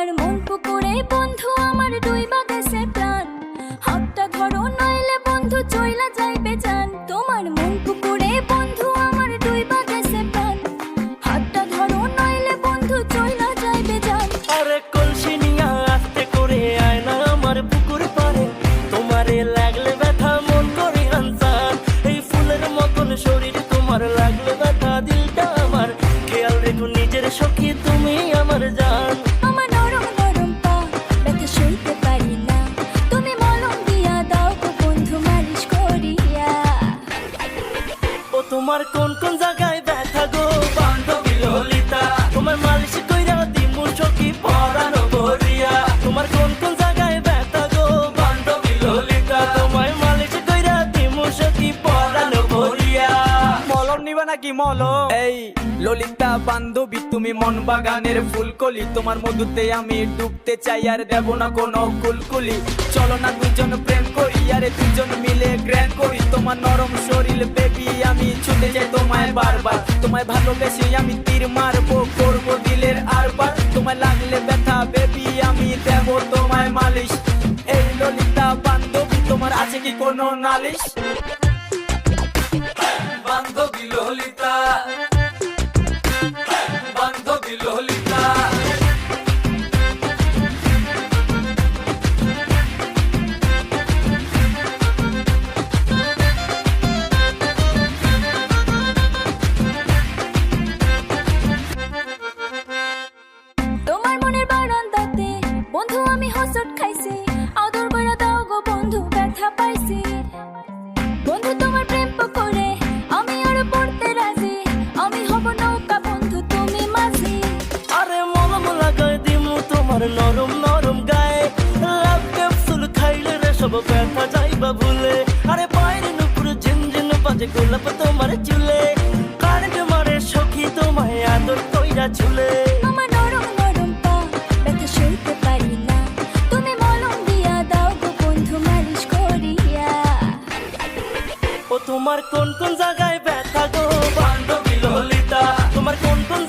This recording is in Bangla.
তোমার মন পুকুরে বন্ধু আমার ডুইবা গেছে প্রাণ, হাতটা ধরো নইলে বন্ধু চইলা যাইবে জান। তোমার মন পুকুরে বন্ধু আমার ডুইবা গেছে প্রাণ, হাতটা ধরো নইলে বন্ধু চইলা যাইবে জান। আরে কলসি নিয়া আস্তে করে আয় না আমার পুকুর পারে, তোমারে লাগলে ব্যথা মন করি আনসার। এই ফুলের মতন শরীর তোমার লাগলে ব্যথা দিলটা আমার, খেয়াল রেখো নিজের সখী তুমি আমার জান। আমার নরম নরম পা ব্যথা সইতে পারি না, তুমি মলম দিয়া দাও গো বন্ধু মালিশ করিয়া। ও তোমার কোন কোন জায়গায় ব্যথা গো বান্ধবী ললিতা, তোমার মালিশ কইরা দিমু সখী পরানো ভরিয়া। তোমার কোন কোন জায়গায় ব্যথা গো বান্ধবী ললিতা, তোমায় মালিশ কইরা দিমু সখী পরানো ভরিয়া। মলম নিবা নাকি মলম? এই ললিতা বান্ধবী তুমি মন বাগানের ফুলকলি, তোমার মধুতে আমি ডুবতে চাই আর দেব না কোনো কুলকুলি। চলো না দুজন প্রেম করি আরে দুজন মিলে গ্র্যান্ড করি, তোমার নরম শরীর বেবি আমি ছুটে যাই তোমায় বারবার। তোমায় ভালোবেসে আমি তীর মারবো করবো দিলের আরবার, তোমায় লাগলে ব্যথা বেবি আমি দেব তোমায় মালিশ। এই ললিতা বান্ধবী তোমার আছে কি কোনো নালিশ? বান্ধবী ললিতা, বান্ধবী ললিতা। তোমার মনের বারান্দাতে বন্ধু আমি হোঁচট খাইছি, আদর কইরা দাও গো বন্ধু ব্যথা পাইছি। বন্ধু তোমার প্রেম পুকুরে আমি আর পড়তে রাজি, আমি হব নৌকা বন্ধু তুমি মাঝি। আরে মলম লাগাই দিমু তোমার নরম নরম গায়ে, লাভ ক্যাপসুল খাইলে রে সব ব্যথা যাইবা ভুলে। আরে পায়ের নুপুর ঝিনঝিন বাজে গোলাপ তোমার চুলে, কারেন্ট মারে সখী তোমায় আদর কইরা ঝুলে। আমার নরম নরম পা ব্যথা সইতে পারি না, তুমি মলম দিয়া দাও গো বন্ধু মালিশ করিয়া। ও তোমার কোন কোন জায়গায় ব্যথা গো বান্ধবী ললিতা, তোমার কোন কোন